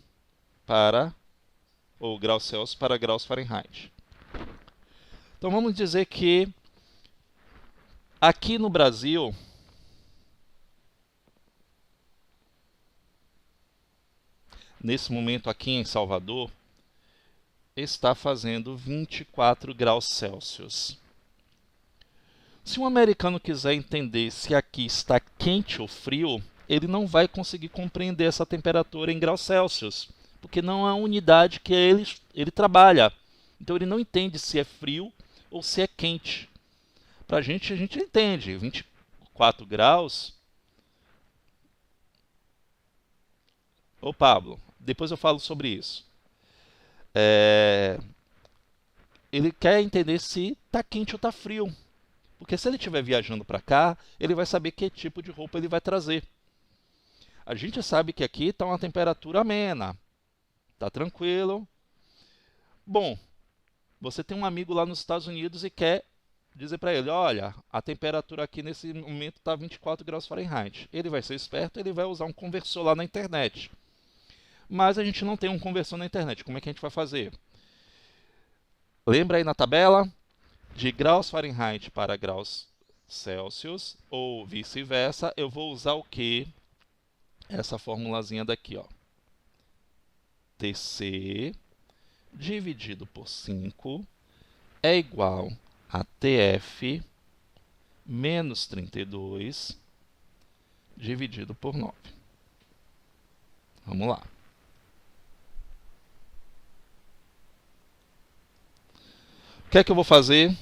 [SPEAKER 1] ou graus Celsius para graus Fahrenheit. Então vamos dizer que aqui no Brasil, nesse momento aqui em Salvador, está fazendo 24 graus Celsius. Se um americano quiser entender se aqui está quente ou frio, ele não vai conseguir compreender essa temperatura em graus Celsius, porque não é a unidade que ele trabalha. Então ele não entende se é frio ou se é quente. Para a gente entende. 24 graus... Ô Pablo, depois eu falo sobre isso. Ele quer entender se está quente ou está frio. Porque se ele estiver viajando para cá, ele vai saber que tipo de roupa ele vai trazer. A gente sabe que aqui está uma temperatura amena. Está tranquilo. Bom, você tem um amigo lá nos Estados Unidos e quer dizer para ele, olha, a temperatura aqui nesse momento está 24 graus Fahrenheit. Ele vai ser esperto, ele vai usar um conversor lá na internet. Mas a gente não tem um conversor na internet. Como é que a gente vai fazer? Lembra aí na tabela? De graus Fahrenheit para graus Celsius, ou vice-versa, eu vou usar o quê? Essa formulazinha daqui, ó. Tc dividido por 5 é igual a Tf menos 32 dividido por 9. Vamos lá. O que é que eu vou fazer?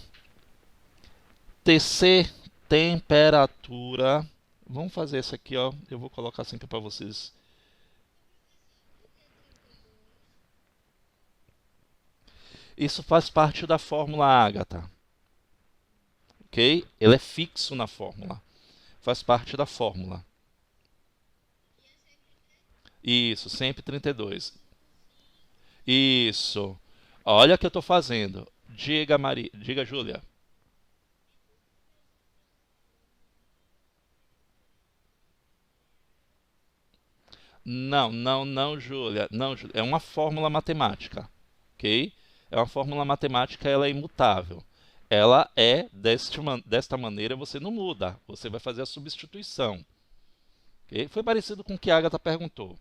[SPEAKER 1] Tc, temperatura. Vamos fazer isso aqui, ó. Eu vou colocar sempre para vocês. Isso faz parte da fórmula Ágata. Ok? Ele é fixo na fórmula. Faz parte da fórmula. Isso, sempre 32. Isso. Olha o que eu estou fazendo. Diga, Maria. Diga, Júlia. Não, Júlia. Não, Júlia. É uma fórmula matemática. Ok? É uma fórmula matemática, ela é imutável. Ela é desta maneira, você não muda. Você vai fazer a substituição. Okay? Foi parecido com o que a Agatha perguntou.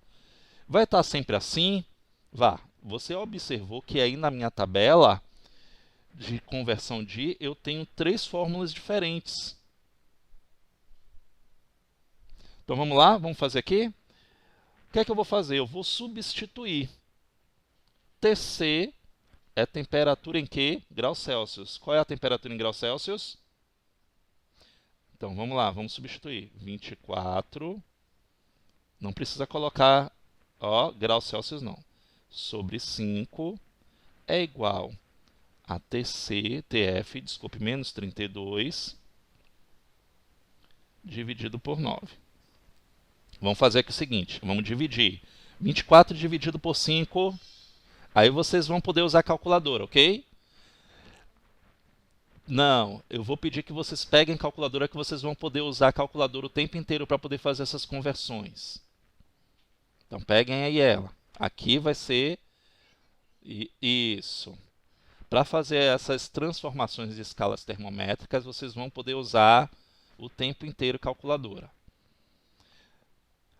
[SPEAKER 1] Vai estar sempre assim? Vá. Você observou que aí na minha tabela de conversão de, eu tenho 3 fórmulas diferentes. Então vamos lá, vamos fazer aqui? O que é que eu vou fazer? Eu vou substituir. Tc é temperatura em que? Graus Celsius. Qual é a temperatura em graus Celsius? Então vamos lá, vamos substituir. 24. Não precisa colocar graus Celsius não. Sobre 5 é igual a Tf, desculpe, menos 32 dividido por 9. Vamos fazer aqui o seguinte, vamos dividir. 24 dividido por 5, aí vocês vão poder usar a calculadora, ok? Não, eu vou pedir que vocês peguem calculadora que vocês vão poder usar a calculadora o tempo inteiro para poder fazer essas conversões. Então peguem aí ela. Aqui vai ser isso. Para fazer essas transformações de escalas termométricas, vocês vão poder usar o tempo inteiro calculadora.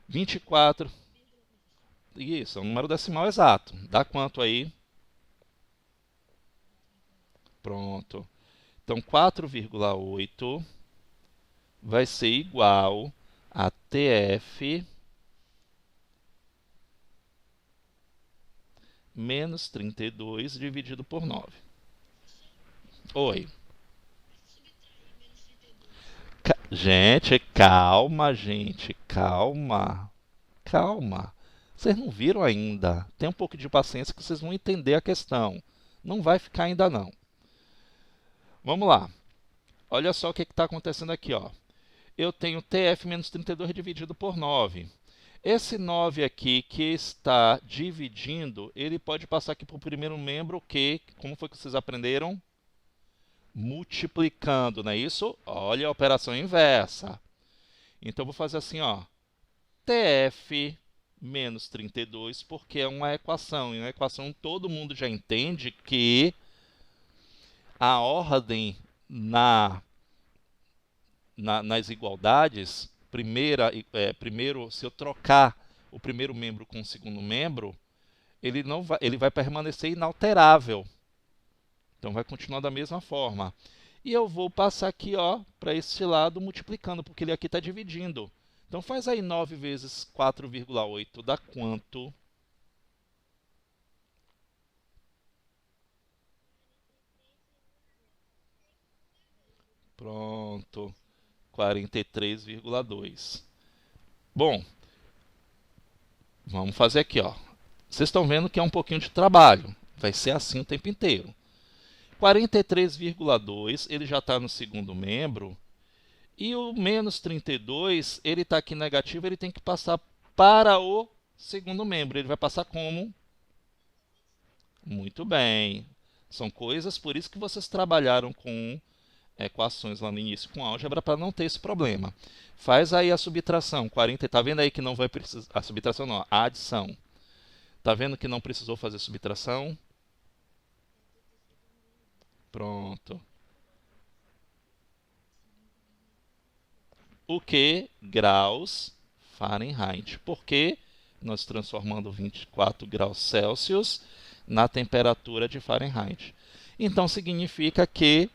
[SPEAKER 1] 24. Isso, é um número decimal exato. Dá quanto aí? Pronto. Então 4,8 vai ser igual a TF menos 32 dividido por 9. Oi. Gente, calma, gente, calma. Calma. Vocês não viram ainda. Tem um pouco de paciência que vocês vão entender a questão. Não vai ficar ainda não. Vamos lá. Olha só o que está acontecendo aqui, ó. Eu tenho TF menos 32 dividido por 9. Esse 9 aqui que está dividindo, ele pode passar aqui para o primeiro membro que, como foi que vocês aprenderam? Multiplicando, não é isso? Olha a operação inversa. Então, eu vou fazer assim, ó. TF menos 32, porque é uma equação. E uma equação todo mundo já entende que a ordem nas igualdades, primeiro, se eu trocar o primeiro membro com o segundo membro, ele vai permanecer inalterável. Então vai continuar da mesma forma. E eu vou passar aqui para este lado multiplicando, porque ele aqui está dividindo. Então faz aí 9 vezes 4,8 dá quanto? Pronto, 43,2. Bom, vamos fazer aqui, ó. Vocês estão vendo que é um pouquinho de trabalho. Vai ser assim o tempo inteiro. 43,2, ele já está no segundo membro. E o menos 32, ele está aqui negativo, ele tem que passar para o segundo membro. Ele vai passar como? Muito bem. São coisas, por isso que vocês trabalharam com equações lá no início com álgebra para não ter esse problema. Faz aí a subtração. 40, tá vendo aí que não vai precisar. A subtração não, a adição. Tá vendo que não precisou fazer subtração? Pronto. O que? Graus Fahrenheit. Por que nós transformando 24 graus Celsius na temperatura de Fahrenheit? Então significa que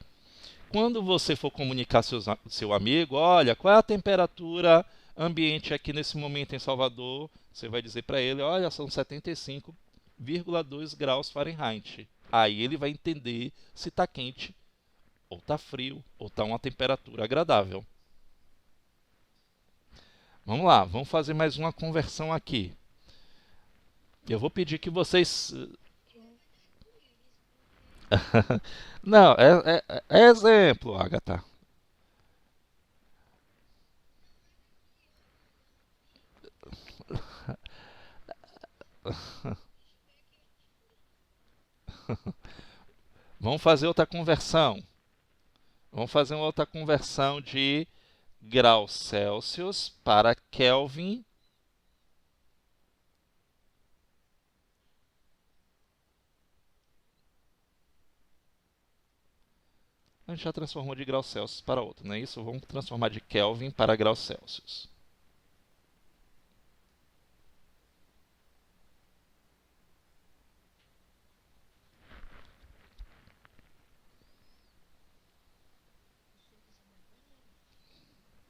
[SPEAKER 1] quando você for comunicar seu amigo, olha, qual é a temperatura ambiente aqui nesse momento em Salvador, você vai dizer para ele, olha, são 75,2 graus Fahrenheit. Aí ele vai entender se está quente, ou está frio, ou está uma temperatura agradável. Vamos lá, vamos fazer mais uma conversão aqui. Eu vou pedir que vocês. Não, é exemplo, Agatha. Vamos fazer outra conversão. Vamos fazer uma outra conversão de graus Celsius para Kelvin. A gente já transformou de graus Celsius para outro, não é isso? Vamos transformar de Kelvin para graus Celsius.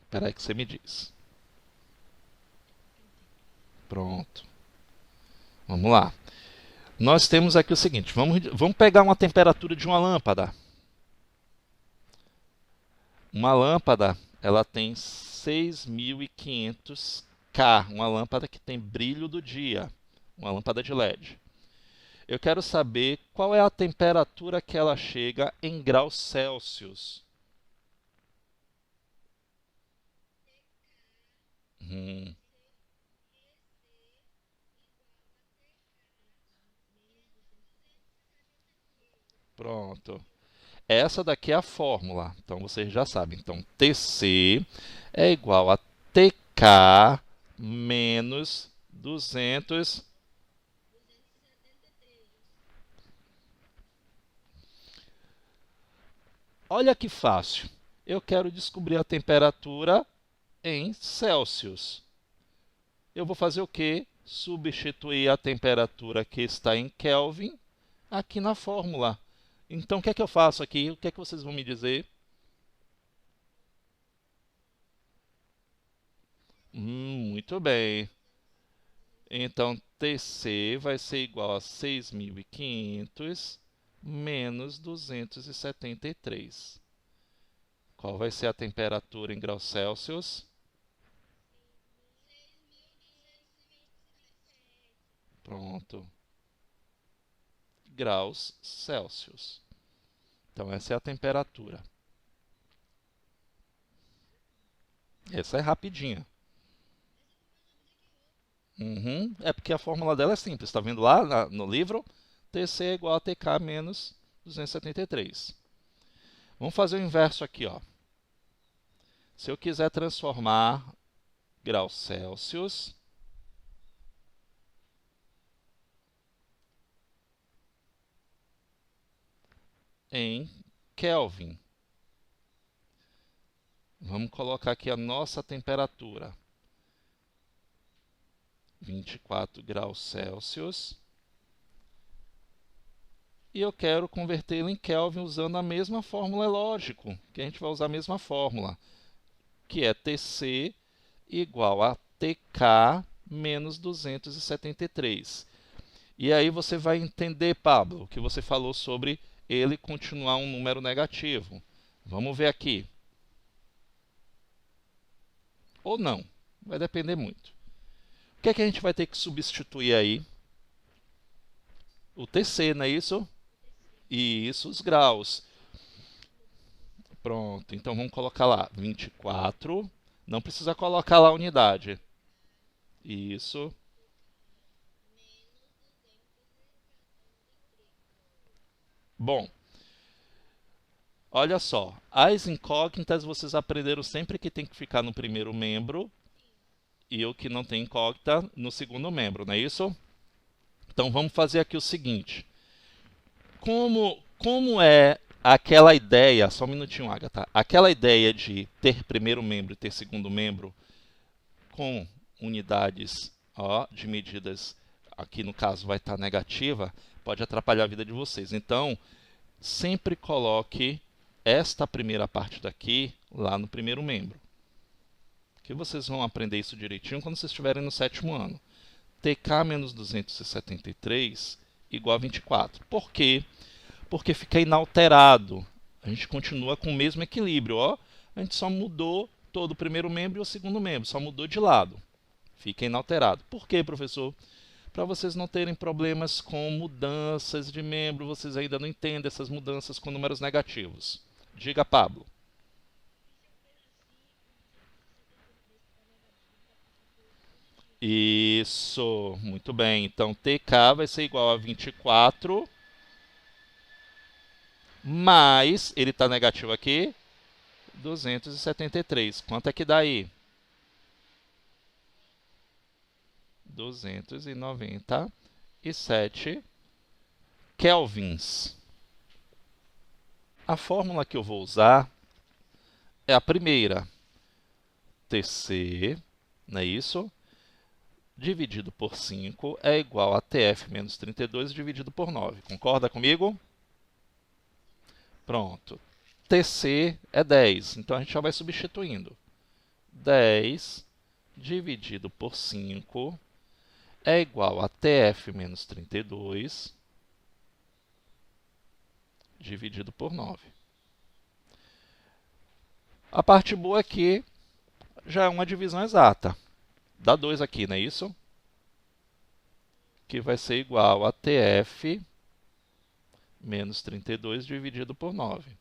[SPEAKER 1] Espera aí que você me diz. Pronto. Vamos lá. Nós temos aqui o seguinte, vamos pegar uma temperatura de uma lâmpada. Uma lâmpada, ela tem 6.500 K, uma lâmpada que tem brilho do dia, uma lâmpada de LED. Eu quero saber qual é a temperatura que ela chega em graus Celsius. Hum, pronto. Essa daqui é a fórmula, então vocês já sabem. Então, TC é igual a TK menos 200. Olha que fácil. Eu quero descobrir a temperatura em Celsius. Eu vou fazer o quê? Substituir a temperatura que está em Kelvin aqui na fórmula. Então, o que é que eu faço aqui? O que é que vocês vão me dizer? Muito bem. Então, TC vai ser igual a 6.500 menos 273. Qual vai ser a temperatura em graus Celsius? Pronto. Graus Celsius. Então, essa é a temperatura. Essa é rapidinha. É porque a fórmula dela é simples. Está vendo lá no livro? TC é igual a TK menos 273. Vamos fazer o inverso aqui, ó. Se eu quiser transformar graus Celsius em Kelvin, vamos colocar aqui a nossa temperatura. 24 graus Celsius. E eu quero convertê-lo em Kelvin usando a mesma fórmula, é lógico, que a gente vai usar a mesma fórmula, que é TC igual a TK menos 273. E aí você vai entender, Pablo, o que você falou sobre ele continuar um número negativo. Vamos ver aqui. Ou não, vai depender muito. O que é que a gente vai ter que substituir aí? O TC, não é isso? Isso, os graus. Pronto, então vamos colocar lá 24. Não precisa colocar lá a unidade. Isso. Bom, olha só. As incógnitas vocês aprenderam sempre que tem que ficar no primeiro membro e o que não tem incógnita no segundo membro, não é isso? Então vamos fazer aqui o seguinte. Como é aquela ideia, só um minutinho, Agatha, aquela ideia de ter primeiro membro e ter segundo membro com unidades de medidas, aqui no caso vai estar negativa, pode atrapalhar a vida de vocês. Então, sempre coloque esta primeira parte daqui lá no primeiro membro. Que vocês vão aprender isso direitinho quando vocês estiverem no sétimo ano. TK menos 273 igual a 24. Por quê? Porque fica inalterado. A gente continua com o mesmo equilíbrio. Ó. A gente só mudou todo o primeiro membro e o segundo membro. Só mudou de lado. Fica inalterado. Por quê, professor? Para vocês não terem problemas com mudanças de membro. Vocês ainda não entendem essas mudanças com números negativos. Diga, Pablo. Isso, muito bem. Então, TK vai ser igual a 24, mais, ele está negativo aqui, 273. Quanto é que dá aí? 297 kelvins. A fórmula que eu vou usar é a primeira. TC, não é isso? Dividido por 5 é igual a TF menos 32 dividido por 9. Concorda comigo? Pronto. TC é 10, então a gente já vai substituindo. 10 dividido por 5 é igual a TF menos 32 dividido por 9. A parte boa é que já é uma divisão exata. Dá 2 aqui, não é isso? Que vai ser igual a TF menos 32 dividido por 9.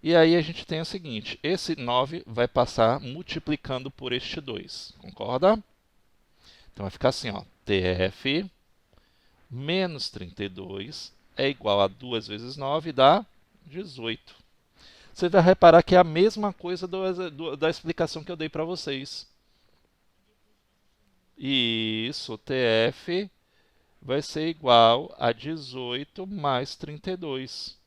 [SPEAKER 1] E aí a gente tem o seguinte, esse 9 vai passar multiplicando por este 2, concorda? Então vai ficar assim, ó, TF menos 32 é igual a 2 vezes 9, dá 18. Você vai reparar que é a mesma coisa da explicação que eu dei para vocês. Isso, TF vai ser igual a 18 mais 32.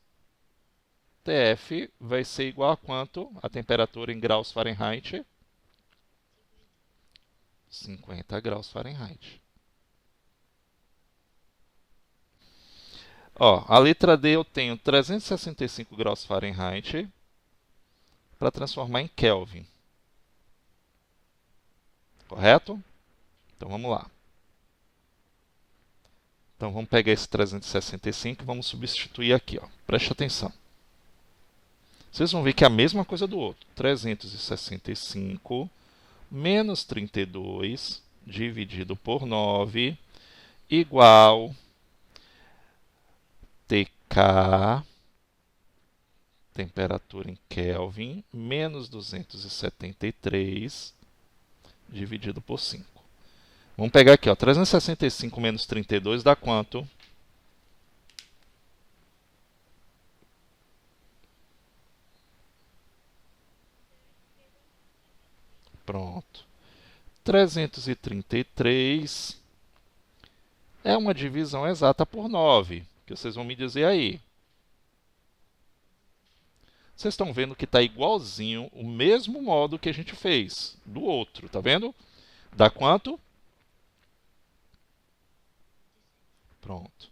[SPEAKER 1] TF vai ser igual a quanto? A temperatura em graus Fahrenheit? 50 graus Fahrenheit. Ó, a letra D eu tenho 365 graus Fahrenheit para transformar em Kelvin. Correto? Então vamos lá. Então vamos pegar esse 365 e vamos substituir aqui. Ó. Preste atenção. Vocês vão ver que é a mesma coisa do outro. 365 menos 32 dividido por 9 igual TK, temperatura em Kelvin, menos 273 dividido por 5. Vamos pegar aqui, ó, 365 menos 32 dá quanto? Pronto. 333 é uma divisão exata por 9, que vocês vão me dizer aí. Vocês estão vendo que está igualzinho o mesmo modo que a gente fez do outro, tá vendo? Dá quanto? Pronto.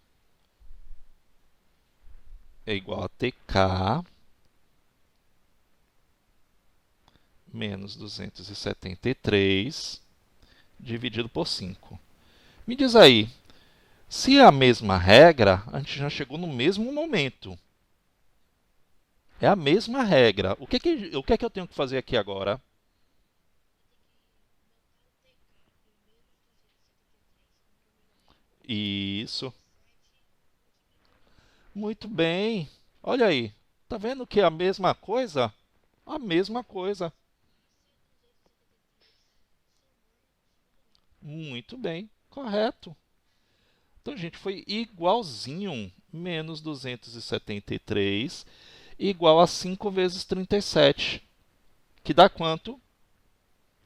[SPEAKER 1] É igual a TK menos 273 dividido por 5. Me diz aí, se é a mesma regra, a gente já chegou no mesmo momento. É a mesma regra. O que é que eu tenho que fazer aqui agora? Isso. Muito bem. Olha aí. Tá vendo que é a mesma coisa? A mesma coisa. Muito bem. Correto. Então, gente, foi igualzinho. Menos 273 igual a 5 vezes 37. Que dá quanto?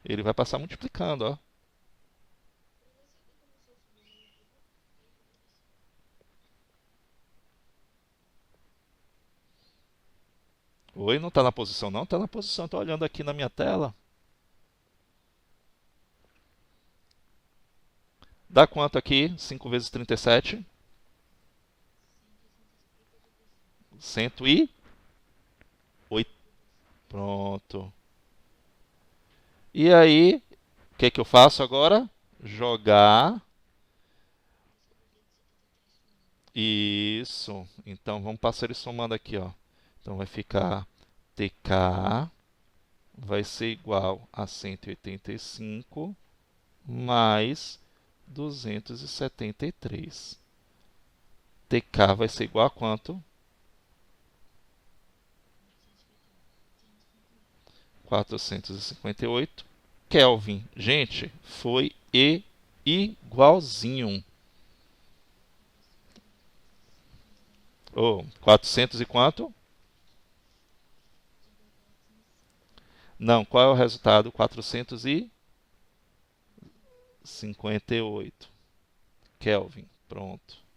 [SPEAKER 1] Ele vai passar multiplicando, ó. Oi, não está na posição não? Está na posição, estou olhando aqui na minha tela. Dá quanto aqui? 5 vezes 37? 108. Pronto. E aí, o que é que eu faço agora? Jogar. Isso. Então, vamos passar ele somando aqui, ó. Então, vai ficar TK vai ser igual a 185 mais 273. TK vai ser igual a quanto? 458 Kelvin. Gente, foi igualzinho. Oh, 400 e quanto? Não, qual é o resultado? 458 Kelvin. Pronto.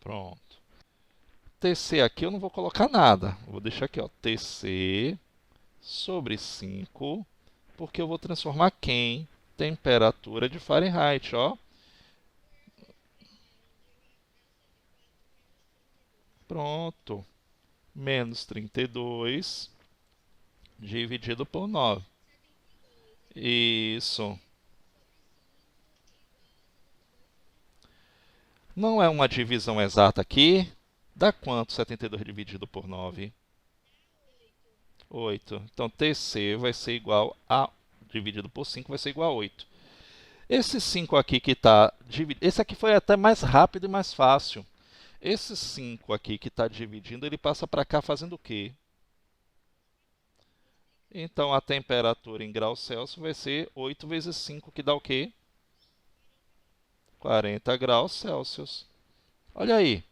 [SPEAKER 1] Pronto. TC aqui eu não vou colocar nada. Vou deixar aqui, ó, TC sobre 5, porque eu vou transformar quem temperatura de Fahrenheit, ó. Pronto. Menos 32 dividido por 9. Isso. Não é uma divisão exata aqui. Dá quanto 72 dividido por 9? 8. Então, TC vai ser igual a, dividido por 5, vai ser igual a 8. Esse 5 aqui que está dividido, esse aqui foi até mais rápido e mais fácil. Esse 5 aqui que está dividindo, ele passa para cá fazendo o quê? Então, a temperatura em graus Celsius vai ser 8 vezes 5, que dá o quê? 40 graus Celsius. Olha aí.